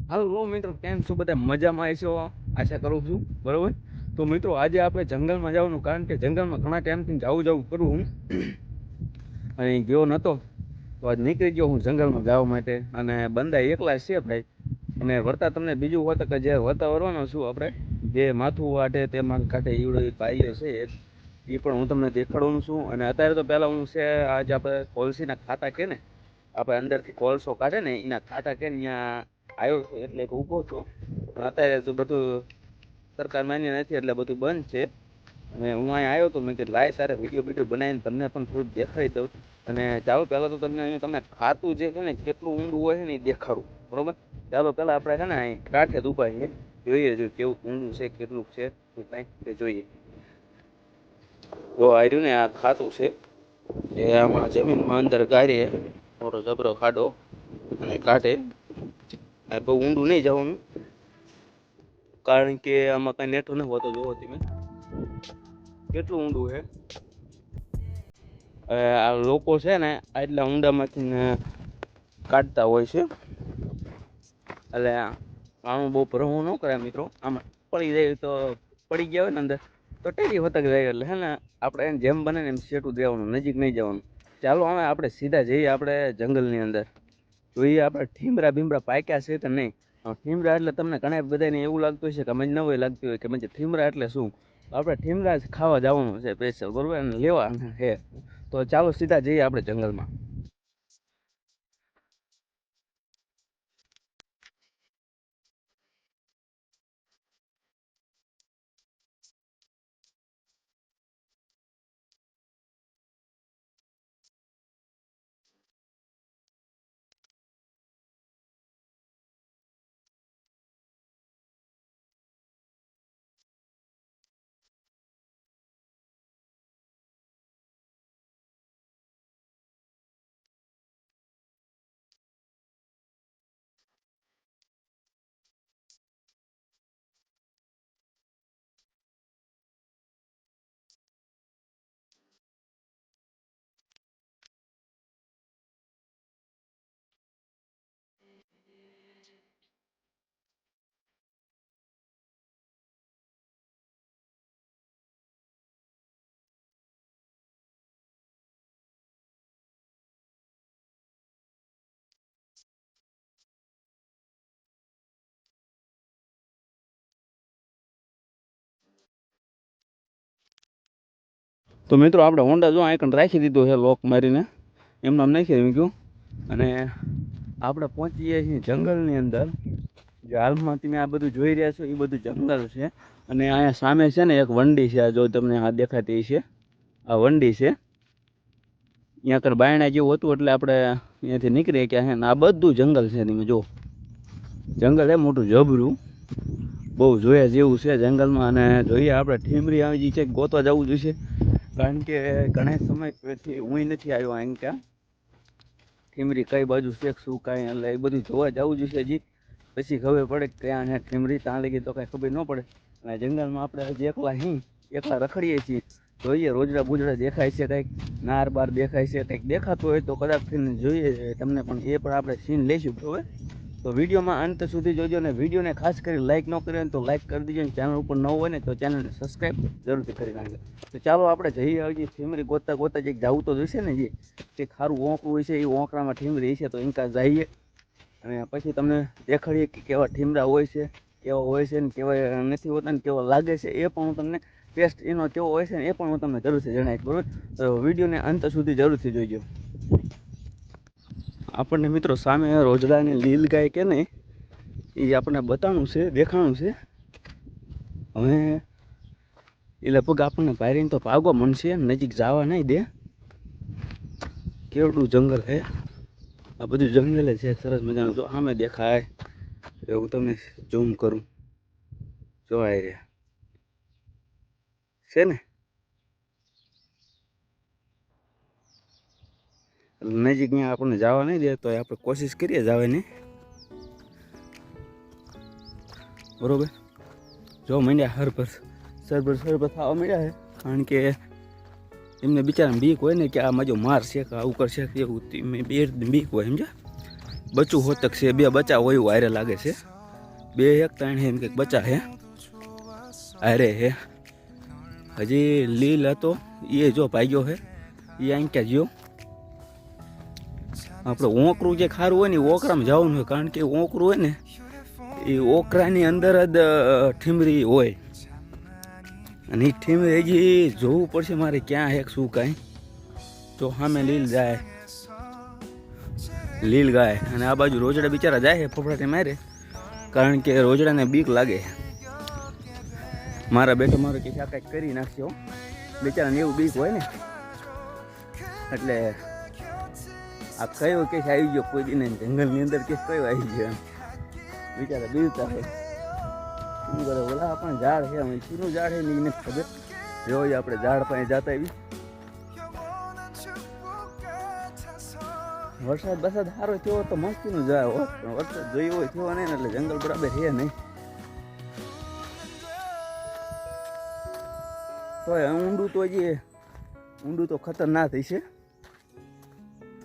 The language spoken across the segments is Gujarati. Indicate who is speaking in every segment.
Speaker 1: હાલો મિત્રો, કેમ છો બધા? મજામાં હશો આશા કરું છું, બરોબર. તો મિત્રો, આજે આપણે જંગલમાં જવાનું કારણ કે જંગલમાં ઘણા ટાઈમથી જવું કરું હું અને ગયો નહોતો, તો આજ નીકળી ગયો હું જંગલમાં જવા માટે. અને બંદા એકલા છે ભાઈ. અને વર્તા તમને બીજું હોત કે જે વર્તા વરવાનો છું આપણે, જે માથું વાટે તેમાં કાંઠે ઈવડો ભાઈઓ છે એ પણ હું તમને દેખાડવાનું છું. અને અત્યારે તો પહેલાં હું છે આજે આપણે કોલસીના ખાતા કે ને આપણે અંદરથી કોલસો કાઢે ને એના ખાતા કે ત્યાં આવ્યો છું, એટલે ઊભો છું. પણ અત્યારે તો બધું સરકાર માન્ય નથી એટલે બધું બંધ છે. અને હું અહીંયા આવ્યો તો મેં કીધું લાય તારે વિડીયો બનાવીને તમને પણ થોડુંક દેખાડી દઉં. અને ચાલો પહેલાં તો તમને ખાતું જે છે ને કેટલું ઊંડું હોય ને એ દેખાડું, બરોબર. ચાલો પહેલાં આપણે છે ને અહીં કાંઠે જ ઊભા છીએ, જોઈએ કેવું ઊંડું છે, કેટલું છે કાંઈ જોઈએ. જો આવ્યું ને આ ખાતું છે, એ આમાં જમીનમાં અંદર ગાડીએ મોટો જબરો ખાડો અને કાંઠે બહુ ઊંડું નહીં જવાનું, કારણ કે આમાં કઈ નેટો ન હોતો. જોવો તમે કેટલું ઊંડું છે. આ લોકો છે ને આટલા ઊંડામાંથી કાઢતા હોય છે, એટલે આનું બહુ ભરવું ન કરે મિત્રો. આમાં પડી જાય તો પડી ગયા હોય ને અંદર તો ટેરી વતક જાય, એટલે હે ને આપણે જેમ બને ને એમ સેટું દેવાનું, નજીક નહીં જવાનું. ચાલો હવે આપણે સીધા જઈએ આપણે જંગલની અંદર, જોઈએ આપણે ઠીમરા બીમરા પાક્યા છે કે નહીં. ઠીમરા એટલે તમને ઘણા બધાને એવું લાગતું હશે કે મને ન હોય લાગતું હોય કે મને ઠીમરા એટલે શું. આપણે ઠીમરા જ ખાવા જવાનું છે સ્પેશિયલ, બરોબર, અને લેવા છે. તો ચાલો સીધા જઈએ આપણે જંગલમાં. તો મિત્રો, આપણે હોન્ડા જો આઈકન રાખી દીધો છે લોક મારીને, એમને આમ નાખી મૂક્યું. અને આપણે પહોંચી ગયા છીએ જંગલની અંદર. જે હાલમાં તમે આ બધું જોઈ રહ્યા છો એ બધું જંગલ છે. અને અહીંયા સામે છે ને એક વંડી છે, આ જો તમને આ દેખાતી છે, આ વંડી છે. અહીંયા કર બાયણા જેવું હતું એટલે આપણે અહીંયાથી નીકળી ગયા છે. ને આ બધું જંગલ છે, તમે જો જંગલ છે મોટું જબરું, બહુ જોયા જેવું છે જંગલમાં. અને જોઈએ આપણે ઠીમરી આવી છે, ગોતવા જવું જોઈશે, કારણ કે ઘણા સમય પછી હું નથી આવ્યો અહીં ત્યાં. ઠીમરી કઈ બાજુ છે શું કાંઈ, એટલે એ બધું જોવા જવું જોઈશે હજી, પછી ખબર પડે કે ક્યાં છે ઠીમરી. ત્યાં લગી તો કાંઈ ખબર ન પડે. અને જંગલમાં આપણે હજી એકલા રખડીએ છીએ. જોઈએ રોજડા બુજડા દેખાય છે, કંઈક નાર બાર દેખાય છે, કંઈક દેખાતું હોય તો કદાચ જોઈએ તમને પણ એ પણ આપણે સીન લઈશું, બરાબર. તો વિડીયોમાં અંત સુધી જોજો, અને વિડીયોને ખાસ કરી લાઇક ન કરે તો લાઇક કરી દીજો, અને ચેનલ ઉપર ન હોય ને તો ચેનલને સબસ્ક્રાઈબ જરૂરથી કરી નાખજો. તો ચાલો આપણે જઈએ આવીએ ઠીમરી ગોતતા જે જવું તો જોઈશે ને, જે તે ખારું ઓંકરું હોય છે એ ઓંકરામાં ઠીમરી છે, તો ઇનકા જઈએ અને પછી તમને દેખાડીએ કે કેવા ઠીમરા હોય છે, કેવા હોય છે ને કેવા નથી હોતા ને કેવા લાગે છે, એ પણ હું તમને ટેસ્ટ એનો કેવો હોય છે ને એ પણ હું તમને જરૂરથી જણાવીશ, બરાબર. તો વિડીયોને અંત સુધી જરૂરથી જોઈજો. આપણને મિત્રો સામે રોજડાની લીલ ગાય કે નહીં એ આપણને બતાવવાનું છે, દેખાણું છે. હવે એ લગભગ આપણને પાયરીને તો ભાગવા મળશે, નજીક જવા નહીં દે. કેવડું જંગલ હે, આ બધું જંગલ છે સરસ મજાનું. જો સામે દેખાય એવું તમને ઝૂમ કરું, જોવાય રહ્યા છે ને. નજીક ત્યાં આપણને જવા નહીં દે, તો આપણે કોશિશ કરીએ જવાની, બરોબર. જો માંડ્યા સરભર થવા માંડ્યા છે, કારણ કે એમને બિચારાને બીક હોય ને કે આ મજો માર છે કે આવું કરશે એવું, બે બીક હોય સમજ્યા. બચ્ચું હોતક છે, બે બચ્ચા હોય એવું હારે લાગે છે. 2 એક 3 એમ કંઈક બચા હે. અરે હે હજી લીલ હતો એ જો ભાગ્યો હે એ અહીં ક્યાં જ્યો. આપણે ઓકરું જે ખારું હોય ને ઓકરામાં જવાનું હોય, કારણ કે ઓકરું હોય ને એ ઓકરાની અંદર જ ઠીમરી હોય. અને એ ઠીમરી હજી જોવું પડશે મારે ક્યાં હે શું કાંઈ. તો સામે લીલ જાય, લીલ ગાય. અને આ બાજુ રોજડા બિચારા જાય છે ફફડાટી મારે, કારણ કે રોજડાને બીક લાગે. મારા બેટો મારો કે આ કાંઈક કરી નાખશે હો, બિચારાને એવું બીક હોય ને. એટલે આ કયો કેસ આવી ગયો કોઈ દિન જંગલની અંદર કેસ કયો આવી ગયો, બિચારા બીવતા હોય. શું કરે ઓલા પણ ઝાડ છે, શીનું ઝાડ છે ને એને ખબર. રોજ આપણે ઝાડ પાસે જતા આવી. વરસાદ સારો થયો તો મસ્તીનું જાય હોત, પણ વરસાદ જોયો હોય થયો નહીં એટલે જંગલ બરાબર છે નહીં. તો ઊંડું તો ઊંડું તો ખતરનાક થઈ છે.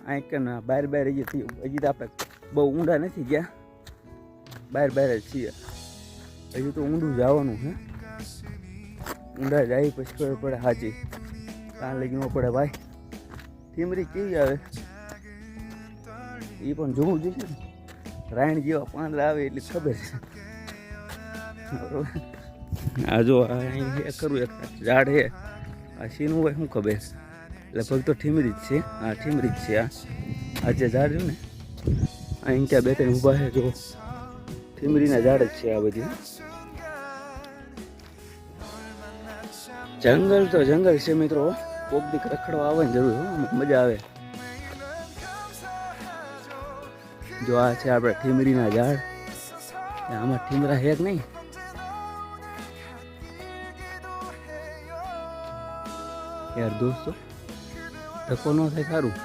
Speaker 1: આ કે ના બહાર હજી તો આપણે બહુ ઊંડા નથી ગયા, બહાર જ છીએ. હજી તો ઊંડું જવાનું છે. ઊંડા જાય પછી ખબર પડે સાચી, કાં લઈ ન પડે ભાઈ. ઠીમરી કેવી આવે એ પણ જોવું જોઈએ ને. રાયણ જેવા પાંદડા આવે એટલી ખબર છે. આ જો ખરું એક ઝાડ છે, આ શીનું હોય શું ખબર. લગભગ તો ઠીમરી જ છે. હા ઠીમરી જ છે. આ જે ઝાડ છે ને અહીં ત્યાં બે ત્રણ ઊભા છે, જો ઠીમરીના ઝાડ જ છે આ બધી. જંગલ તો જંગલ છે મિત્રો, કોક દીક રખડવા આવે ને જરૂર મજા આવે. જો આ છે આપણે ઠીમરીના ઝાડ. આમાં ઠીમરા છે કે નહીં યાર દોસ્તો, ધક્કો ન થાય સારું,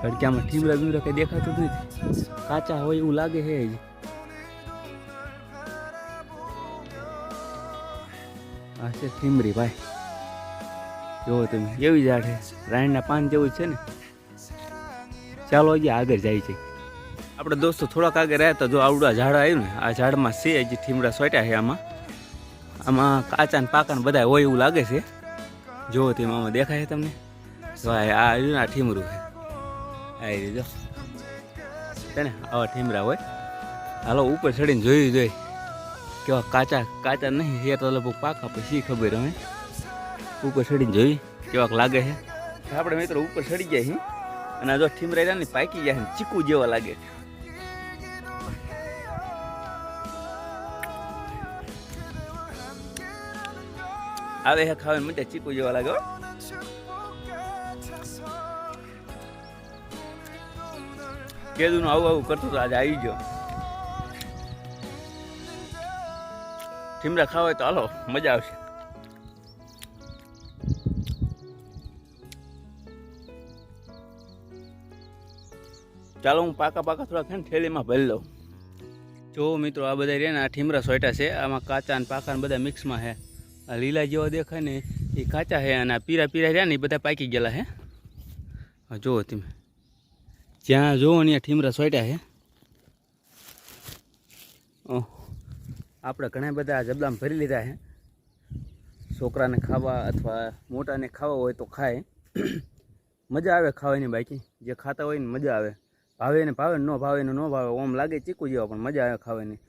Speaker 1: કારણ કે આમાં ઠીમરા બીમરા કઈ દેખાતું જ નથી, કાચા હોય એવું લાગે છે. હજી આ છે ઠીમરી ભાઈ, જોવો તમે એવી ઝાડ છે, રાયણના પાન જેવું છે ને. ચાલો હજી આગળ જાય છે આપણે દોસ્તો. થોડાક આગળ રહ્યા તો જો આવડા ઝાડ આવ્યું ને, આ ઝાડમાં છે હજી ઠીમડા સોટ્યા છે. આમાં કાચા ને પાકા ને બધા હોય એવું લાગે છે. જોવો તેમ આમાં દેખાય છે તમને. જો આ આવ્યું ને આ ઠીમરું છે, આવી જો છે ને આવા ઠીમરા હોય. હાલો ઉપર ચડીને જોયું જોઈ કેવા કાચા નહીં એ તો લગભગ પાકા પછી ખબર. અમે ઉપર ચડીને જોઈ કેવાક લાગે છે. આપણે મિત્રો ઉપર ચડી ગયા છીએ અને આ જો ઠીમરા રહ્યા ને પાકી ગયા છે, ચીકુ જેવા લાગે છે. આવે હે ખાવાની મજા, ચીકુ જેવા લાગે. કેદું આવું કરતું તો આજે આવી ગયો. ઠીમરા ખાવા હોય તો હાલો મજા આવશે. ચાલો હું પાકા થોડા છે ને થેલીમાં ભરી લઉં. જો મિત્રો આ બધા રહ્યા ને આ ઠીમરા સોયટા છે. આમાં કાચા ને પાકા ને બધા મિક્સમાં છે. આ લીલા જેવા દેખાય ને એ કાચા છે, અને આ પીરા રહ્યા ને એ બધા પાકી ગયેલા છે. હા જુઓ તમે જ્યાં જુઓ ને ઠીમરા સોટ્યા છે. આપણે ઘણા બધા જબલામાં ભરી લીધા છે. છોકરાને ખાવા અથવા મોટાને ખાવા હોય તો ખાય, મજા આવે ખાવાની. બાકી જે ખાતા હોય ને મજા આવે. ભાવે ને ભાવે, ન ભાવે ને ન ભાવે. ઓમ લાગે ચીકુ જેવા પણ મજા આવે ખાવાની.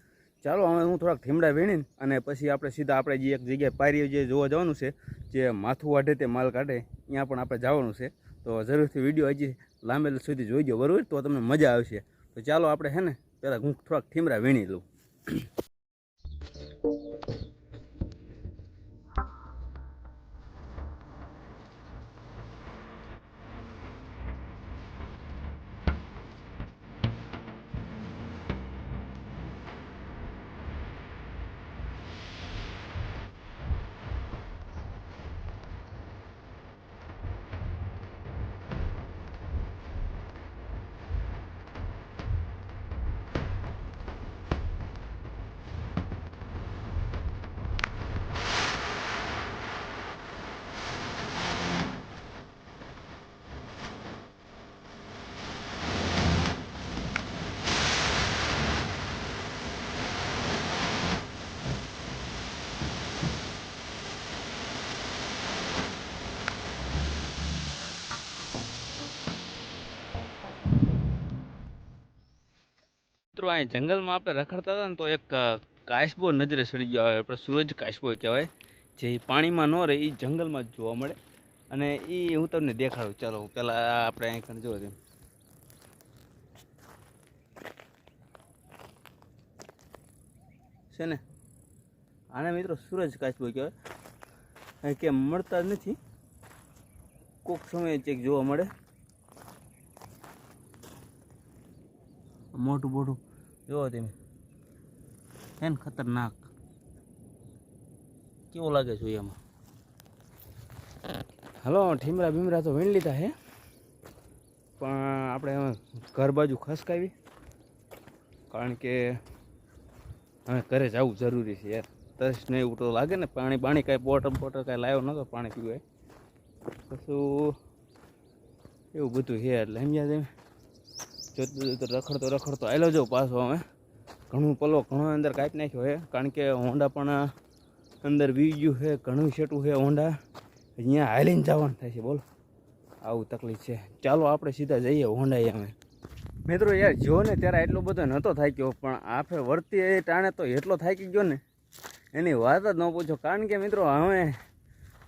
Speaker 1: ચાલો હવે હું થોડાક ઠીમડા વીણીને અને પછી આપણે સીધા આપણે જે એક જગ્યાએ પારી જે જોવા જવાનું છે, જે માથું વાઢે તે માલ કાઢે, ત્યાં પણ આપણે જવાનું છે. તો જરૂરથી વિડીયો હજી લાંબે સુધી જોઈજો, બરાબર? તો તમને મજા આવશે. તો ચાલો આપણે છે ને પહેલાં હું થોડાક ઠીમડા વીણી લઉં. મિત્રો અહીં જંગલમાં આપણે રખડતા હતા ને તો એક કાચબો નજરે ચડી ગયો આવે, આપણે સૂરજ કાચબો કહેવાય, જે પાણીમાં ન રહે એ જંગલમાં જ જોવા મળે. અને એ હું તમને દેખાડું. ચાલો પહેલાં આપણે અહીં કણ જોવો છે ને, આને મિત્રો સૂરજ કાચબો કહેવાય. કે મળતા જ નથી, કોક સમયે ચેક જોવા મળે. મોટું મોટું જોવો તમે, હે ને ખતરનાક કેવો લાગે છે એમાં. હલો ઠીમરા બીમરા તો વીણ લીધા હે, પણ આપણે ઘર બાજુ ખસકાવી, કારણ કે હવે ઘરે જવું જરૂરી છે યાર. તરસ ને એવું તો લાગે ને, પાણી કાંઈ બોટલ કાંઈ લાવ્યો નહોતો પાણી પીવાય, કશું એવું બધું છે. એટલે સમજ્યા તમે, જોતું રખડતો આવેલો જાઉં પાછો. હવે ઘણો અંદર કાપી નાખ્યો છે, કારણ કે હોન્ડા પણ અંદર વી ગયું છે, ઘણું છેટું છે હોન્ડા, અહીંયા હાલીને જવાનું થાય છે. બોલો આવું તકલીફ છે. ચાલો આપણે સીધા જઈએ હોન્ડા. અમે મિત્રો યાર જો ને ત્યારે એટલો બધો નહોતો થાક્યો, પણ આપણે વર્તી ટાણે તો એટલો થાકી ગયો ને એની વાત જ ન પૂછો. કારણ કે મિત્રો હવે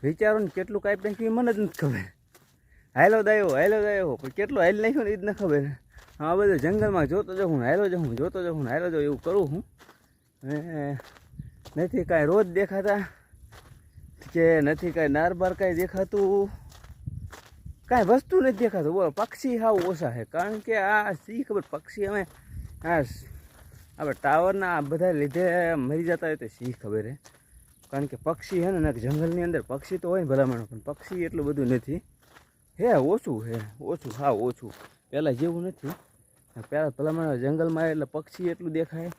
Speaker 1: વિચારો ને કેટલું કાપી નાખ્યું મને જ નથી ખબર. હાલો દાયો પણ કેટલું હાલી નાખ્યું ને એ જ ન ખબર. હા બધું જંગલમાં જોતો જાઉં, હાલો જાઉં, જોતો જાઉં, હાલો જાઉં, એવું કરું હું. નથી કાંઈ રોજ દેખાતા કે નથી કાંઈ નારબાર કાંઈ દેખાતું, કાંઈ વસ્તુ નથી દેખાતું. બોલો પક્ષી હાવ ઓછા છે, કારણ કે આ શી ખબર પક્ષી અમે આ આપણે ટાવરના આ બધા લીધે મરી જતા હોય તો શી ખબર હે. કારણ કે પક્ષી છે ને જંગલની અંદર પક્ષી તો હોય ને ભલામણ, પણ પક્ષી એટલું બધું નથી હે, ઓછું હાવ ઓછું. પહેલાં જેવું નથી. પહેલાં ભલામણ જંગલમાં એટલે પક્ષી એટલું દેખાય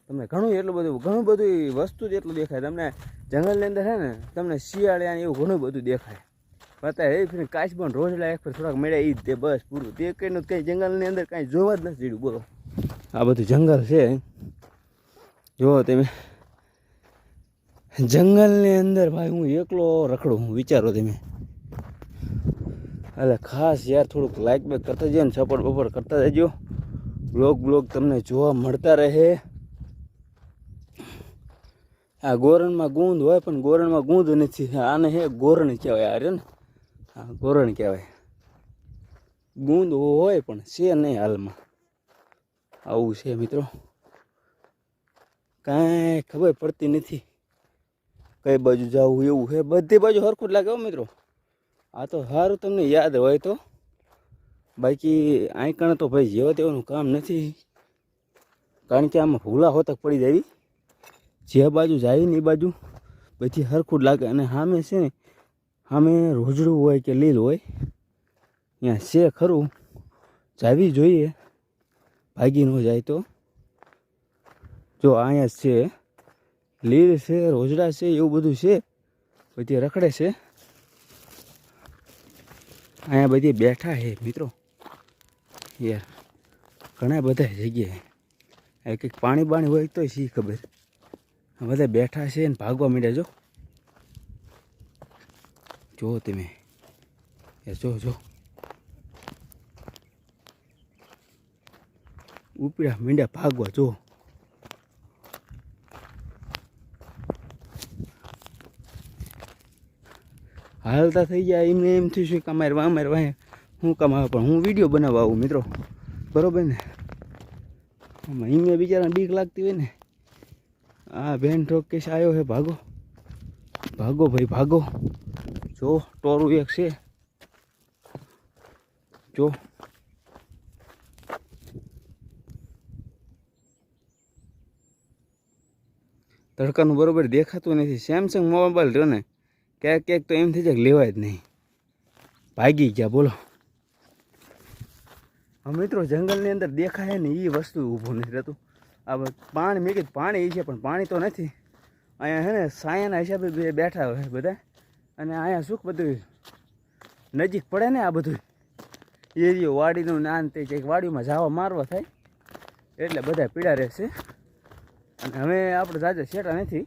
Speaker 1: તમને, ઘણું બધું વસ્તુ જ એટલું દેખાય તમને જંગલની અંદર છે ને. તમને શિયાળે એવું ઘણું બધું દેખાય. અત્યારે એ ફરી કાચ પણ રોજડા એક પર થોડાક મળ્યા એ જ તે, બસ પૂરું. તે કંઈ કંઈ જંગલની અંદર કાંઈ જોવા જ નથી જડ્યું. બોલો આ બધું જંગલ છે, જુઓ તમે. જંગલની અંદર ભાઈ હું એકલો રખડું, હું વિચારો તમે. એટલે ખાસ યાર થોડુંક લાઇક બેક કરતા જજો ને સપોર્ટ બપોર્ટ કરતા જજો. બ્લોગ તમને જોવા મળતા રહે. આ ગોરણમાં ગુંદ હોય, પણ ગોરણમાં ગુંદ નથી. આને હે ગોરણ કહેવાય. યાર ને હા ગોરણ કહેવાય. ગુંદ હોય પણ છે નહીં હાલમાં. આવું છે મિત્રો, કાંઈ ખબર પડતી નથી કઈ બાજુ જવું. એવું છે બધી બાજુ સરખું જ લાગે હો મિત્રો. આ તો સારું તમને યાદ હોય તો, બાકી આંકણ તો ભાઈ જેવા તેવાનું કામ નથી. કારણ કે આમાં ભૂલા હોતક પડી જાય, જે બાજુ જાય ને એ બાજુ બધી સરખું જ લાગે. અને સામે છે ને, સામે રોજડું હોય કે લીલ હોય, ત્યાં છે ખરું, જાવી જોઈએ, ભાગી ન જાય તો. જો અહીંયા છે લીલ છે, રોજડા છે, એવું બધું છે, બધી રખડે છે. અહીંયા બધી બેઠા છે મિત્રો યાર, ઘણા બધા જગ્યાએ કંઈક પાણી હોય તો શી ખબર. બધા બેઠા છે ને ભાગવા માંડ્યા. જો તમે જો ઉપડ્યા મીંડા ભાગવા. જો હાલતા થઈ ગયા. એમને એમ થયું છે કે અમારે વાય શું કમાવે, પણ હું વિડીયો બનાવવા આવું મિત્રો, બરાબર ને. એમને બિચારા બીક લાગતી હોય ને. આ બેન ઠોક કેસ આવ્યો છે, ભાગો ભાઈ ભાગો. જો ટોરું એક છે, જો તડકાનું બરોબર દેખાતું નથી. સેમસંગ મોબાઈલ રહ્યો ને, ક્યાંક તો એમ થઈ જાય લેવાય જ નહીં, ભાગી ગયા. બોલો મિત્રો જંગલની અંદર દેખાય ને એ વસ્તુ ઊભું નથી રહેતું. આ પાણી મેં કીધું પાણી છે, પણ પાણી તો નથી. અહીંયા છે ને સાયાના હિસાબે બેઠા હોય બધા. અને અહીંયા શું બધું નજીક પડે ને, આ બધું એરિયો વાડીનું નાન તે કંઈક વાડીમાં જવા મારવા થાય એટલે બધા પીડા રહેશે. અને હવે આપણે જાજે શેટા નથી,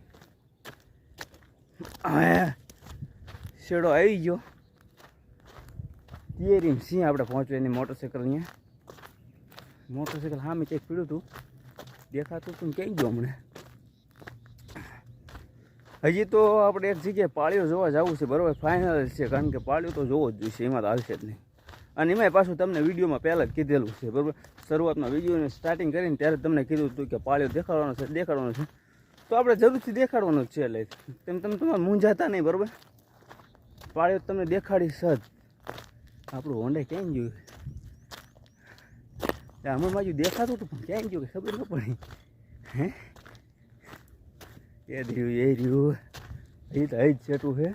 Speaker 1: શેડો આવી ગયો. તિયરીમ સિંહ આપણે પહોંચવા એની મોટરસાઇકલ સામે કંઈક પીડ્યું હતું, દેખાતું તું ક્યાંય ગયો હમણાં. હજી તો આપણે એક જગ્યાએ પાળીઓ જોવા જવું છે, બરાબર, ફાઇનલ છે, કારણ કે પાળીઓ તો જોવો જ જોઈશે, એમાં તો હાલશે જ નહીં. અને એમાંય પાછું તમને વિડીયોમાં પહેલાં જ કીધેલું છે, બરાબર, શરૂઆતમાં વિડીયોને સ્ટાર્ટિંગ કરીને ત્યારે તમને કીધું હતું કે પાળીઓ દેખાડવાનો છે, તો આપણે જરૂરથી દેખાડવાનો જ છે. એટલે તમે તમારે મૂંઝાતા નહીં, બરાબર, પાળીઓ તમને દેખાડી સજ. આપણું હોન્ડા ક્યાંય ગયું? હમણાં બાજુ દેખાતું હતું પણ ક્યાંય ગયું કે ખબર ન પડી. હે એ રહ્યું એ તો જ છેટું છે.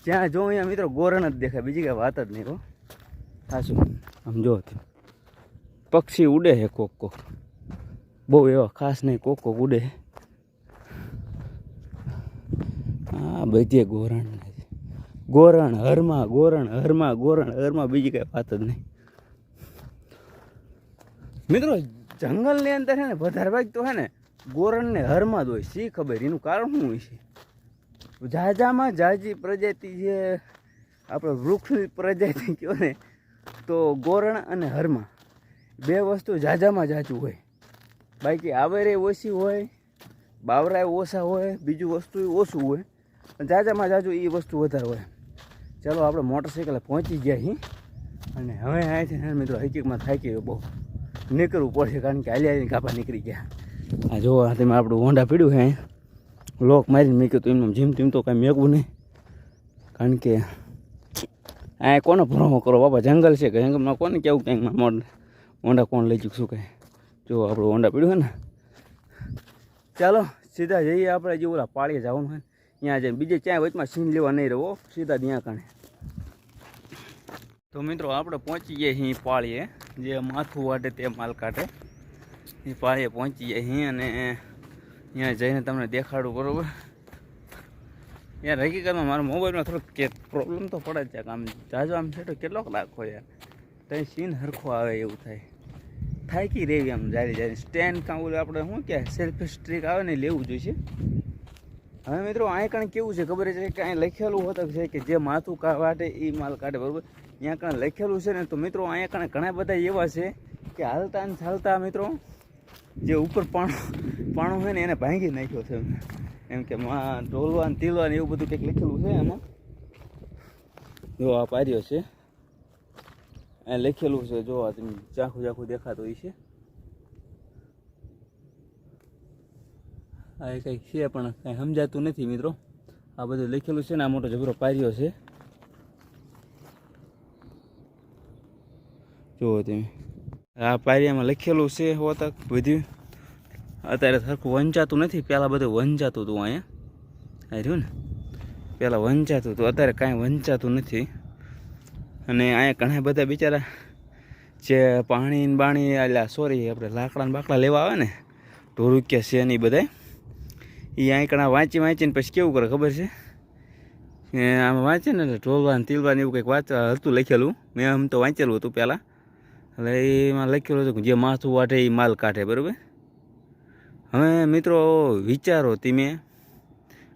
Speaker 1: જ્યાં જો અહીંયા મિત્રો ગોરણ જ દેખાય, બીજી કાંઈ વાત જ નહીં. હો ખાસું આમ જો પક્ષી ઉડે છે, કોક બહુ એવા ખાસ નહીં, કોક ઉડે. હા બધે ગોરણ હરમાં બીજી કાંઈ વાત જ નહીં. મિત્રો જંગલની અંદર છે ને વધારે ભાગ તો છે ને ગોરણને હરમાં જ હોય. શી ખબર એનું કારણ શું હોય છે? ઝાઝામાં ઝાઝી પ્રજાતિ જે આપણે વૃક્ષની પ્રજાતિ કહો ને, તો ગોરણ અને હરમાં બે વસ્તુ ઝાઝામાં ઝાઝું હોય. બાકી આવરે ઓછી હોય, બાવરાય ઓછા હોય, બીજું વસ્તુ ઓછું હોય, ઝાઝામાં ઝાઝું એ વસ્તુ વધારે હોય. ચાલો આપણે મોટરસાઇકલે પહોંચી ગયા છીએ અને હવે અહીંથી મિત્રો હકીકતમાં થાકી ગયો, બહુ નીકળવું પડશે, કારણ કે હાલી કાપા નીકળી ગયા. આ જો તમે આપણું હોન્ડા પીડ્યું છે, અહીં લોક મારીને મેં કીધું એમનું જીમ ટીમ તો કાંઈ મેકવું નહીં, કારણ કે આ કોને ભરોસો કરો બાપા, જંગલ છે, જંગલમાં કોને કેવું ક્યાંક હોન્ડા કોણ લઈ ચૂકશું કાંઈ. જો આપણું હોન્ડા પીડ્યું છે ને, ચાલો સીધા જઈએ આપણે. જે ઓલા પાળીએ જવાનું હોય ત્યાં જઈને બીજે ક્યાંય વચમાં સીન લેવા નહીં રહો, સીધા ત્યાં કાણે. તો મિત્રો આપણે પહોંચી ગયા છીએ પાળીએ, જે માથું વાટે તે માલ કાઢે એ પાળીએ પહોંચી ગયા છીએ. અને ત્યાં જઈને તમને દેખાડું, બરાબર. યાર હકીકતમાં મારા મોબાઈલમાં થોડોક પ્રોબ્લેમ તો પડે જ છે, આમ જાજો આમ છે તો કેટલોક રાખો યાર, ત્યાં સીન હરખો આવે એવું થાય કે રેવી આમ જાય સ્ટેન્ડ કાં ઓલું આપણે શું કે સેલ્ફી સ્ટ્રીક આવે ને લેવું જોઈશે. હવે મિત્રો અહીં કણ કેવું છે ખબર છે કે અહીં લખેલું હોતું છે કે જે માથું વાટે એ માલ કાઢે, બરાબર. ત્યાં કણ લખેલું છે ને, તો મિત્રો અહીંયા કણ ઘણા બધા એવા છે કે હાલતા ને ચાલતા મિત્રો જે ઉપર પાણું હોય ને એને ભાંગી નાખ્યો છે, એમ કે માં ઢોલવા ને તીલવા ને એવું બધું કંઈક લખેલું છે એમાં. જો આ પાર્યો છે, આ લખેલું છે, જો આ તમે ઝાખું દેખાતું હોય છે. આ કંઈક છે પણ કાંઈ સમજાતું નથી મિત્રો. આ બધું લખેલું છે ને, આ મોટો જબરો પાર્યો છે, જુઓ તમે. આ પારિયામાં લખેલું છે હોતક બધું. અત્યારે સરખું વંચાતું નથી, પહેલાં બધું વંચાતું હતું અહીંયા. આ રહ્યું ને, પહેલાં વંચાતું હતું, અત્યારે કાંઈ વંચાતું નથી. અને અહીંયા ઘણા બધા બિચારા જે પાણી બાણી એટલે સોરી આપણે લાકડા ને બાકડા લેવા આવે ને, ઢોરુકિયા છે ને એ બધા, એ અહીં કણા વાંચીને પછી કેવું કરે ખબર છે, આમાં વાંચે ને એટલે ઢોલવા ને તીલવા ને એવું કંઈક હતું લખેલું. મેં આમ તો વાંચેલું હતું પહેલાં, એટલે એમાં લખેલું હતું કે જે માથું વાટે એ માલ કાઢે, બરાબર. હવે મિત્રો વિચારો તમે,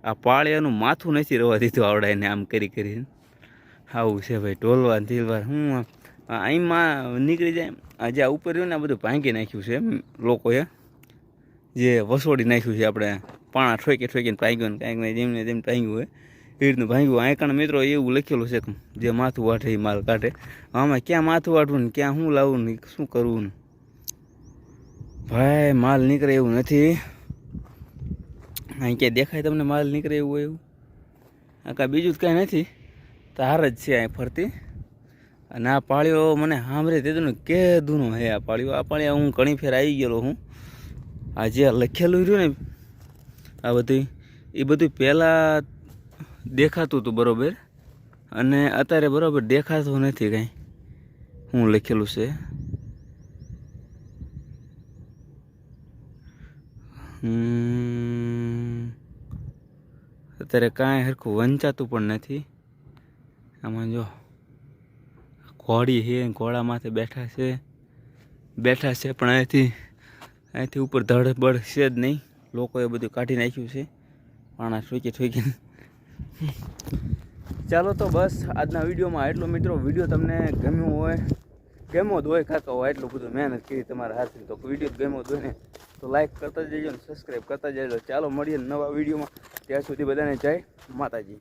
Speaker 1: આ પાળિયાનું માથું નથી રહેવા દીધું આવડાય ને, આમ કરીને આવું છે ભાઈ. ઢોલવા તીલવા હું અહીંમાં નીકળી જાય. આ જે ઉપર રહ્યું ને આ બધું ભાંગી નાખ્યું છે લોકોએ, જે વસોડી નાખ્યું છે. આપણે પાણા ઠોકીને ભાંગ્યું ને કાંઈક નહીં જેમને તેમ ભાંગ્યું હોય એ રીતનું ભાંગ્યું. આંકણ મિત્રો એવું લખેલું છે કે જે માથું વાટે એ માલ કાઢે. આમાં ક્યાં માથું વાટવું ને ક્યાં શું લાવવું ને શું કરવું ને ભાઈ, માલ નીકળે એવું નથી. અહીં ક્યાં દેખાય તમને માલ નીકળે એવું હોય એવું? આ કાંઈ બીજું જ કાંઈ નથી, તાર જ છે અહીં ફરતી. અને આ પાળીઓ મને સાંભળે તે ને કે દૂનો હે આ પાળીઓ. આ પાળીઓ હું ઘણી ફેર આવી ગયેલો હું. આ જે લખેલું રહ્યું ને આ બધું, એ બધું પહેલાં દેખાતું હતું બરાબર, અને અત્યારે બરાબર દેખાતું નથી કાંઈ શું લખેલું છે. અત્યારે કાંઈ સરખું વંચાતું પણ નથી. આમાં જો ઘોડી છે, ઘોડા માથે બેઠા છે પણ અહીંથી ઉપર ધડબડ છે જ નહીં. લોકોએ બધું કાઢી નાખ્યું છે, પાણા ઠોકીને. ચાલો તો બસ આજના વિડીયોમાં એટલો મિત્રો. વિડીયો તમને ગમ્યો જ હોય કાકા હોય, એટલું બધું મહેનત કરી તમારા હાથથી, તો વિડીયો ગમ્યો જ હોય ને તો લાઈક કરતા જજો ને સબસ્ક્રાઈબ કરતા જજો. ચાલો મળીએ નવા વિડીયોમાં. ત્યાં સુધી બધાને જય માતાજી.